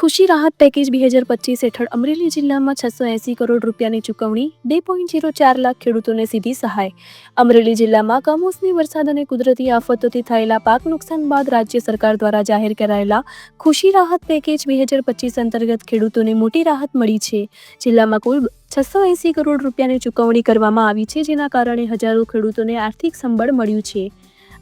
ખુશી રાહત પેકેજ 2025 હેઠળ અમરેલી જિલ્લામાં 680 કરોડ રૂપિયાની ચૂકવણી 2.04 લાખ ખેડૂતોને સીધી સહાય. અમરેલી જિલ્લામાં કમોસમી વરસાદ અને કુદરતી આફતોથી થયેલા પાક નુકસાન બાદ રાજ્ય સરકાર દ્વારા જાહેર કરાયેલા ખુશી રાહત પેકેજ 2025 અંતર્ગત ખેડૂતોને મોટી રાહત મળી છે. જિલ્લામાં કુલ 680 કરોડ રૂપિયાની ચૂકવણી કરવામાં આવી છે, જેના કારણે હજારો ખેડૂતોને આર્થિક સંબળ મળ્યું છે.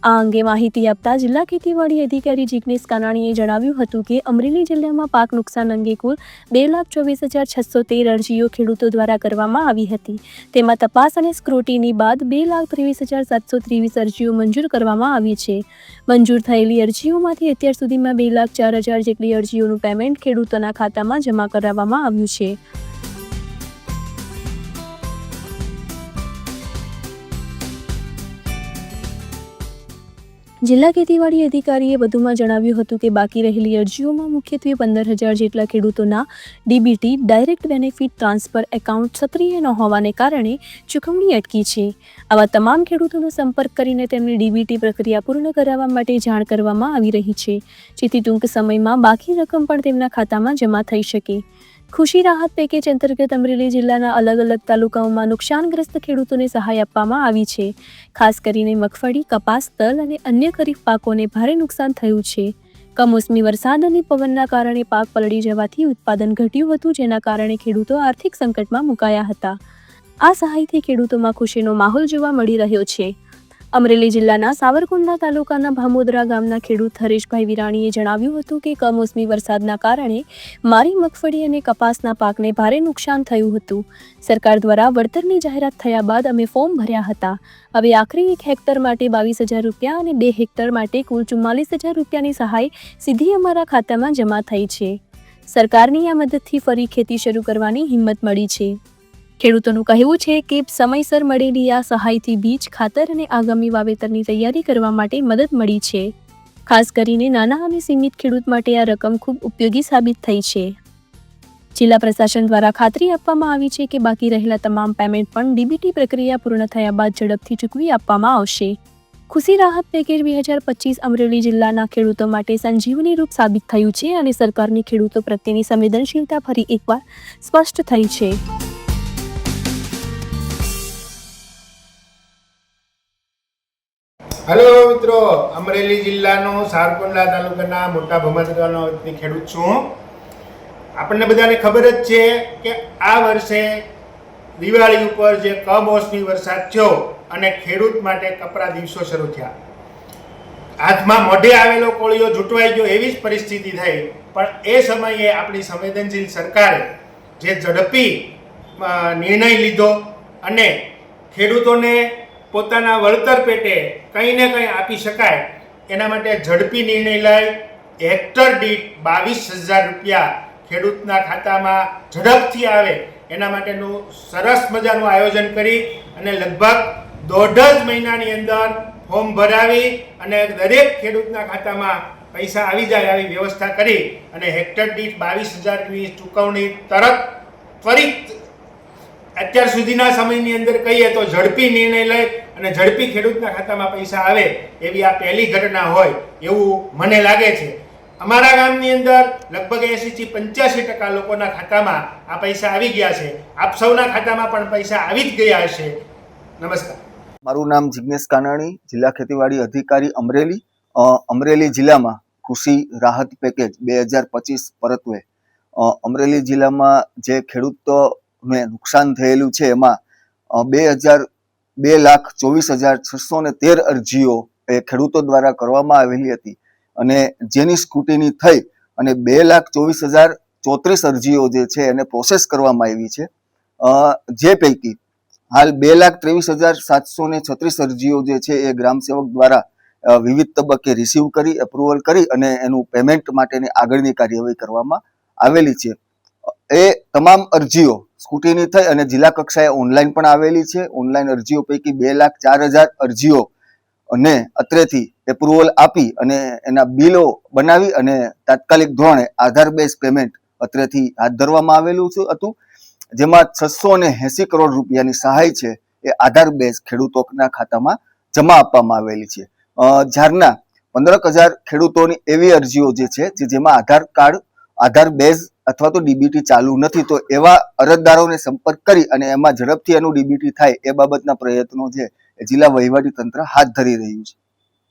આ અંગે માહિતી આપતા જિલ્લા ખેતીવાડી અધિકારી જિગ્નેશ કાનાણીએ જણાવ્યું હતું કે અમરેલી જિલ્લામાં પાક નુકસાન અંગે કુલ 2,24,613 અરજીઓ ખેડૂતો દ્વારા કરવામાં આવી હતી. તેમાં તપાસ અને સ્ક્રુટિની બાદ 2,23,723 અરજીઓ મંજૂર કરવામાં આવી છે. મંજૂર થયેલી અરજીઓમાંથી અત્યાર સુધીમાં 2,04,000 જેટલી અરજીઓનું પેમેન્ટ ખેડૂતોના ખાતામાં જમા કરાવવામાં આવ્યું છે. જિલ્લા ખેતીવાડી અધિકારીએ વધુમાં જણાવ્યું હતું કે બાકી રહેલી અરજીઓમાં મુખ્યત્વે 15,000 જેટલા ખેડૂતોના DBT direct benefit transfer account સક્રિય ન હોવાને કારણે ચૂકવણી અટકી છે. આવા તમામ ખેડૂતોનો સંપર્ક કરીને તેમની ડીબીટી પ્રક્રિયા પૂર્ણ કરાવવા માટે જાણ કરવામાં આવી રહી છે, જેથી ટૂંક સમયમાં બાકી રકમ પણ તેમના ખાતામાં જમા થઈ શકે. ખુશી રાહત પેકેજ અંતર્ગત અમરેલી જિલ્લાના અલગ અલગ તાલુકાઓમાં નુકસાનગ્રસ્ત ખેડૂતોને સહાય આપવામાં આવી છે. ખાસ કરીને મગફળી, કપાસ, તલ અને અન્ય ખરીફ પાકોને ભારે નુકસાન થયું છે. કમોસમી વરસાદ અને પવનના કારણે પાક પલળી જવાથી ઉત્પાદન ઘટ્યું હતું, જેના કારણે ખેડૂતો આર્થિક સંકટમાં મુકાયા હતા. આ સહાયથી ખેડૂતોમાં ખુશીનો માહોલ જોવા મળી રહ્યો છે. અમરેલી જિલ્લાના સાવરકુંડલા તાલુકાના ભામોદરા ગામના ખેડૂત હરેશભાઈ વિરાણીએ જણાવ્યું હતું કે કમોસમી વરસાદના કારણે મારી મગફળી અને કપાસના પાકને ભારે નુકસાન થયું હતું. સરકાર દ્વારા વળતરની જાહેરાત થયા બાદ અમે ફોર્મ ભર્યા હતા. હવે આખરે 1 હેક્ટર માટે 22,000 રૂપિયા અને 2 હેક્ટર માટે કુલ 44,000 રૂપિયાની સહાય સીધી અમારા ખાતામાં જમા થઈ છે. સરકારની આ મદદથી ફરી ખેતી શરૂ કરવાની હિંમત મળી છે. ખેડૂતોનું કહેવું છે કે સમયસર મળેલી આ સહાયથી બીજ, ખાતર અને આગામી વાવેતરની તૈયારી કરવા માટે મદદ મળી છે. ખાસ કરીને નાના અને સીમિત ખેડૂત માટે આ રકમ ખૂબ ઉપયોગી સાબિત થઈ છે. જિલ્લા પ્રશાસન દ્વારા ખાતરી આપવામાં આવી છે કે બાકી રહેલા તમામ પેમેન્ટ પણ ડીબીટી પ્રક્રિયા પૂર્ણ થયા બાદ ઝડપથી ચૂકવી આપવામાં આવશે. ખુશી રાહત પેકેજ 2025 અમરેલી જિલ્લાના ખેડૂતો માટે સંજીવની રૂપ સાબિત થયું છે અને સરકારની ખેડૂતો પ્રત્યેની સંવેદનશીલતા ફરી એકવાર સ્પષ્ટ થઈ છે. હેલો મિત્રો, અમરેલી જિલ્લાનો સાવરકુંડલા તાલુકાના મોટા ભમાદરાનો ખેડૂત છું. આપણને બધાને ખબર જ છે કે આ વર્ષે દિવાળી ઉપર જે કમોસમી વરસાદ થયો અને ખેડૂત માટે કપરા દિવસો શરૂ થયા. હાથમાં મોઢે આવેલો કોળિયો જૂટવાઈ ગયો એવી જ પરિસ્થિતિ થઈ. પણ એ સમયે આપણી સંવેદનશીલ સરકારે જે ઝડપી નિર્ણય લીધો અને ખેડૂતોને પોતાના વળતર પેટે કંઈ ને કંઈ આપી શકાય એના માટે ઝડપી નિર્ણય લઈ હેક્ટર દીઠ 22,000 રૂપિયા ખેડૂતના ખાતામાં ઝડપથી આવે એના માટેનું સરસ મજાનું આયોજન કરી અને લગભગ 1.5 મહિનાની અંદર ફોર્મ ભરાવી અને દરેક ખેડૂતના ખાતામાં પૈસા આવી જાય આવી વ્યવસ્થા કરી અને હેક્ટર દીઠ 22,000ની ચૂકવણી ત્વરિત અત્યાર સુધીના સમયની અંદર કહીએ તો ઝડપી નિર્ણય લઈ અને ઝડપી ખેડૂતના ખાતામાં પૈસા આવે એવી આ પહેલી ઘટના હોય એવું મને લાગે છે. અમારા ગામની અંદર લગભગ 80થી 85% લોકોના ખાતામાં આ પૈસા આવી ગયા છે. આપ સૌના ખાતામાં પણ પૈસા આવી જ ગયા હશે. નમસ્કાર. મારું નામ જિગ્નેશ કાનાણી, જિલ્લા ખેતીવાડી અધિકારી અમરેલી. અમરેલી જિલ્લામાં કૃષિ રાહત પેકેજ 2025 પરત્વે અમરેલી જિલ્લામાં જે ખેડૂતો નુકસાન થયેલું છે એમાં 2,24,613 અરજીઓ એ ખેડૂતો દ્વારા કરવામાં આવેલી હતી અને જેની સ્ક્રુટિની થઈ અને 2,24,034 અરજીઓ જે છે એને પ્રોસેસ કરવામાં આવી છે. જે પૈકી હાલ 2,23,736 અરજીઓ જે છે એ ગ્રામ સેવક દ્વારા વિવિધ તબક્કે રિસીવ કરી, એપ્રુવલ કરી અને એનું પેમેન્ટ માટેની આગળની કાર્યવાહી કરવામાં આવેલી છે. એ તમામ અરજીઓ સ્ક્રુટિની થઈ અને જિલ્લા કક્ષાએ ઓનલાઈન પણ આવેલી છે. ઓનલાઈન અરજીઓ પૈકી 2,04,000 અરજીઓ અને અત્રેથી એપ્રુવલ આપી અને એના બિલો બનાવી અને તાત્કાલિક ધોરણે આધાર બેઝ પેમેન્ટ અત્રેથી હાથ ધરવામાં આવેલું હતું, જેમાં 680 કરોડ રૂપિયાની સહાય છે એ આધાર બેઝ ખેડૂતોના ખાતામાં જમા આપવામાં આવેલી છે. ઝારના 15,000 ખેડૂતોની એવી અરજીઓ જે છે જેમાં આધાર કાર્ડ આધાર બેઝ અથવા તો ડીબીટી ચાલુ નથી, તો એવા અરજદારોને સંપર્ક કરી અને એમાં ઝડપથી એનું ડીબીટી થાય એ બાબતના પ્રયત્નો છે એ જિલ્લા વહીવટી તંત્ર હાથ ધરી રહ્યું છે.